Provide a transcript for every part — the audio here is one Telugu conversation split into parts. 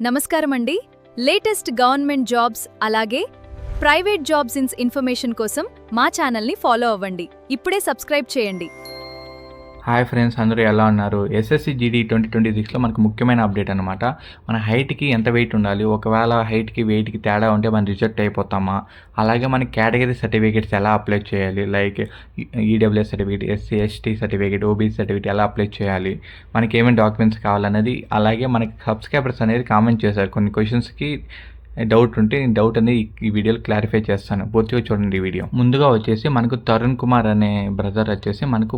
నమస్కారం అండి. లేటెస్ట్ గవర్నమెంట్ జాబ్స్ అలాగే ప్రైవేట్ జాబ్స్ ఇన్ఫర్మేషన్ కోసం మా ఛానల్ని ఫాలో అవ్వండి. ఇప్పుడే సబ్స్క్రైబ్ చేయండి. హాయ్ ఫ్రెండ్స్, అందరూ ఎలా ఉన్నారు? ఎస్ఎస్సి జీడీ 2026లో మనకు ముఖ్యమైన అప్డేట్ అనమాట. మన హైట్కి ఎంత వెయిట్ ఉండాలి, ఒకవేళ హైట్కి వెయిట్కి తేడా ఉంటే మనం రిజెక్ట్ అయిపోతామా, అలాగే మన కేటగిరీ సర్టిఫికేట్స్ ఎలా అప్లై చేయాలి, like EWS certificate, SC ST certificate, OBC certificate ఎలా అప్లై చేయాలి, మనకి ఏమేమి డాక్యుమెంట్స్ కావాలన్నది, అలాగే మనకి సబ్స్క్రైబర్స్ అనేది కామెంట్ చేశారు కొన్ని క్వశ్చన్స్కి. డౌట్ ఉంటే నేను డౌట్ అనేది ఈ వీడియోలో క్లారిఫై చేస్తాను. పూర్తిగా చూడండి ఈ వీడియో. ముందుగా వచ్చేసి మనకు తరుణ్ కుమార్ అనే బ్రదర్ వచ్చేసి మనకు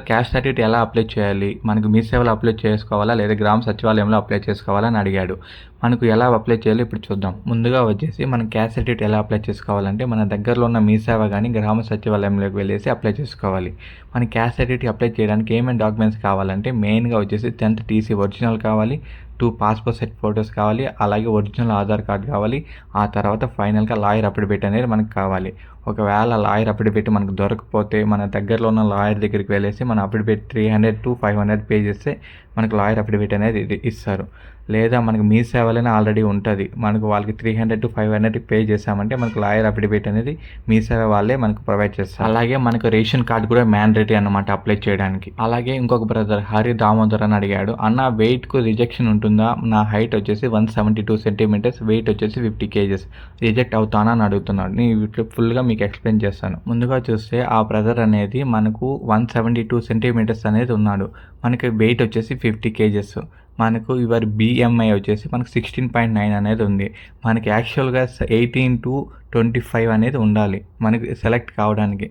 క్యాస్ట్ సర్టిఫికేట్ ఎలా అప్లై చేయాలి, మనకు మీ సేవలో అప్లై చేసుకోవాలా లేదా గ్రామ సచివాలయంలో అప్లై చేసుకోవాలా అని అడిగాడు. మనకు ఎలా అప్లై చేయాలో ఇప్పుడు చూద్దాం. ముందుగా వచ్చేసి మనం క్యాస్ట్ సర్టిఫికేట్ ఎలా అప్లై చేసుకోవాలంటే మన దగ్గరలో ఉన్న మీ సేవ కానీ గ్రామ సచివాలయంలోకి వెళ్ళేసి అప్లై చేసుకోవాలి. మన క్యాస్ట్ సర్టిఫికేట్ అప్లై చేయడానికి ఏమేమి డాక్యుమెంట్స్ కావాలంటే మెయిన్గా వచ్చేసి 10th టీసీ ఒరిజినల్ కావాలి, 2 పాస్పోర్ట్ సైజ్ ఫొటోస్ కావాలి, అలాగే ఒరిజినల్ ఆధార్ కార్డ్ కావాలి. ఆ తర్వాత ఫైనల్గా లాయర్ అఫిడవిట్ అనేది మనకు కావాలి. ఒకవేళ లాయర్ అఫిడవిట్ మనకు దొరకకపోతే మన దగ్గరలో ఉన్న లాయర్ దగ్గరికి వెళ్ళేసి మన అఫిడవిట్ 300 to 500 పే చేస్తే మనకు లాయర్ అఫిడవిట్ అనేది ఇస్తారు. లేదా మనకు మీ సేవలోనే ఆల్రెడీ ఉంటుంది, మనకు వాళ్ళకి 300 to 500 పే చేసామంటే మనకు లాయర్ అఫిడవిట్ అనేది మీ సేవ వాళ్ళే మనకు ప్రొవైడ్ చేస్తారు. అలాగే మనకు రేషన్ కార్డు కూడా మ్యాండేటరీ అన్నమాట అప్లై చేయడానికి. అలాగే ఇంకొక బ్రదర్ హరి దామోదర్ అని అడిగాడు, అన్న వెయిట్కు రిజెక్షన్ ఉంటుందా, నా హైట్ వచ్చేసి 172 సెంటీమీటర్స్, వెయిట్ వచ్చేసి 50 kgs, రిజెక్ట్ అవుతానా అని అడుగుతున్నాడు. నేను ఫుల్గా మీకు ఎక్స్ప్లెయిన్ చేస్తాను. ముందుగా చూస్తే ఆ బ్రదర్ అనేది మనకు 172 సెంటీమీటర్స్ అనేది ఉన్నాడు, మనకి వెయిట్ వచ్చేసి 50 kgs, మనకు యువర్ బిఎంఐ వచ్చేసి మనకు 16.9 అనేది ఉంది. మనకి యాక్చువల్గా 18 to 25 అనేది ఉండాలి మనకి సెలెక్ట్ కావడానికి.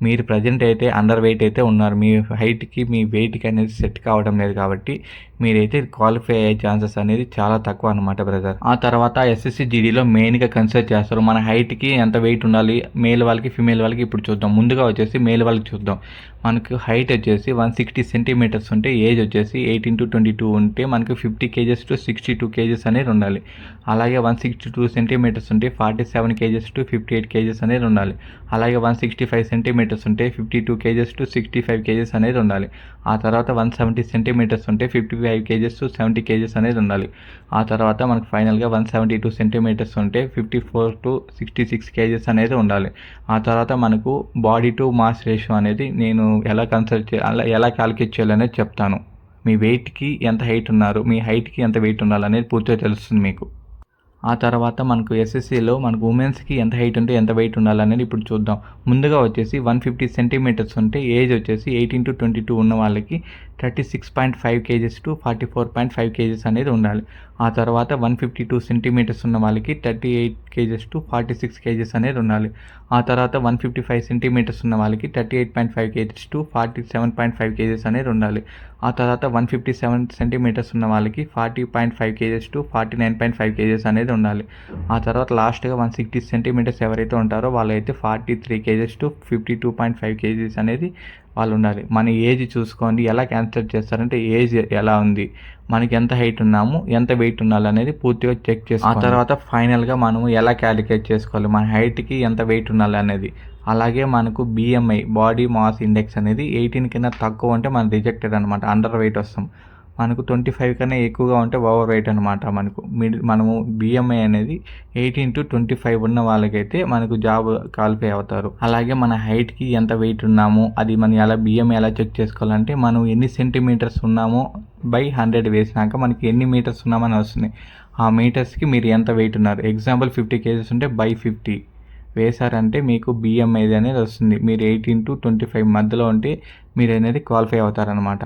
మీరు ప్రజెంట్ అయితే అండర్ వెయిట్ అయితే ఉన్నారు, మీ హైట్కి మీ వెయిట్కి అనేది సెట్ కావడం లేదు, కాబట్టి మీరైతే క్వాలిఫై అయ్యే ఛాన్సెస్ అనేది చాలా తక్కువ అనమాట బ్రదర్. ఆ తర్వాత ఎస్ఎస్సి జీడీలో మెయిన్గా కన్సిడర్ చేస్తారు మన హైట్కి ఎంత వెయిట్ ఉండాలి, మేల్ వాళ్ళకి ఫిమేల్ వాళ్ళకి. ఇప్పుడు చూద్దాం. ముందుగా వచ్చేసి మేల్ వాళ్ళకి చూద్దాం. మనకు హైట్ వచ్చేసి 160 సెంటీమీటర్స్ ఉంటే, ఏజ్ వచ్చేసి 18 to 22 ఉంటే మనకు 50 kgs to 62 kgs అనేది ఉండాలి. అలాగే 162 సెంటీమీటర్స్ ఉంటే 47 kgs to 58 kgs అనేది ఉండాలి. అలాగే 165 సెంటీమీటర్స్ ఉంటే 52 kgs to 65 kgs అనేది ఉండాలి. ఆ తర్వాత 170 సెంటీమీటర్స్ ఉంటే 55 kgs to 70 kgs అనేది ఉండాలి. ఆ తర్వాత మనకు ఫైనల్గా 172 సెంటీమీటర్స్ ఉంటే 54 to 66 kgs అనేది ఉండాలి. ఆ తర్వాత మనకు బాడీ టు మాస్ రేషియో అనేది నేను ఎలా ఎలా క్యాలిక్యులేట్ చేయాలనేది చెప్తాను. మీ వెయిట్కి ఎంత హైట్ ఉన్నారు, మీ హైట్కి ఎంత వెయిట్ ఉండాలనేది పూర్తిగా తెలుస్తుంది మీకు. ఆ తర్వాత మనకు ఎస్ఎస్సిలో మనకు ఉమెన్స్కి ఎంత హైట్ ఉంటే ఎంత వెయిట్ ఉండాలనేది ఇప్పుడు చూద్దాం. ముందుగా వచ్చేసి 150 సెంటీమీటర్స్ ఉంటే, ఏజ్ వచ్చేసి 18 to 22 ఉన్న వాళ్ళకి 36.5 kgs to 44.5 kgs అనేది ఉండాలి. ఆ తర్వాత 152 సెంటీమీటర్స్ ఉన్న వాళ్ళకి 38 kgs to 46 kgs అనేది ఉండాలి. ఆ తర్వాత 155 సెంటీమీటర్స్ ఉన్న వాళ్ళకి 38.5 kgs to 47.5 kgs అనేది ఉండాలి. ఆ తర్వాత 157 సెంటీమీటర్స్ ఉన్న వాళ్ళకి 40.5 kgs to 49.5 kgs అనేది ఉండాలి. ఆ తర్వాత లాస్ట్గా 160 సెంటీమీటర్స్ ఎవరైతే ఉంటారో వాళ్ళైతే 43 kgs to 52.5 kgs అనేది వాళ్ళు ఉండాలి. మన ఏజ్ చూసుకోండి, ఎలా క్యాన్సిల్ చేస్తారంటే ఏజ్ ఎలా ఉంది, మనకి ఎంత హైట్ ఉన్నాము, ఎంత వెయిట్ ఉండాలి అనేది పూర్తిగా చెక్ చేసుకోవాలి. ఆ తర్వాత ఫైనల్గా మనము ఎలా క్యాలిక్యులేట్ చేసుకోవాలి మన హైట్కి ఎంత వెయిట్ ఉండాలి అనేది. అలాగే మనకు బిఎంఐ బాడీ మాస్ ఇండెక్స్ అనేది 18 కన్నా తక్కువ ఉంటే మనం రిజెక్టెడ్ అనమాట, అండర్ వెయిట్ వస్తాం. మనకు 25 కన్నా ఎక్కువగా ఉంటే ఓవర్ వెయిట్ అనమాట. మనము బిఎంఐ అనేది 18 to 25 ఉన్న వాళ్ళకైతే మనకు జాబ్ క్వాలిఫై అవుతారు. అలాగే మన హైట్కి ఎంత వెయిట్ ఉన్నాము అది మనం బిఎంఐ ఎలా చెక్ చేసుకోవాలంటే, మనం ఎన్ని సెంటీమీటర్స్ ఉన్నామో బై 100 వేసినాక మనకి ఎన్ని మీటర్స్ ఉన్నామని వస్తుంది. ఆ మీటర్స్కి మీరు ఎంత వెయిట్ ఉన్నారు, ఎగ్జాంపుల్ 50 kgs ఉంటే బై 50 వేశారంటే మీకు బిఎంఐ అనేది వస్తుంది. మీరు 18 to 25 మధ్యలో ఉంటే మీరు అనేది క్వాలిఫై అవుతారనమాట.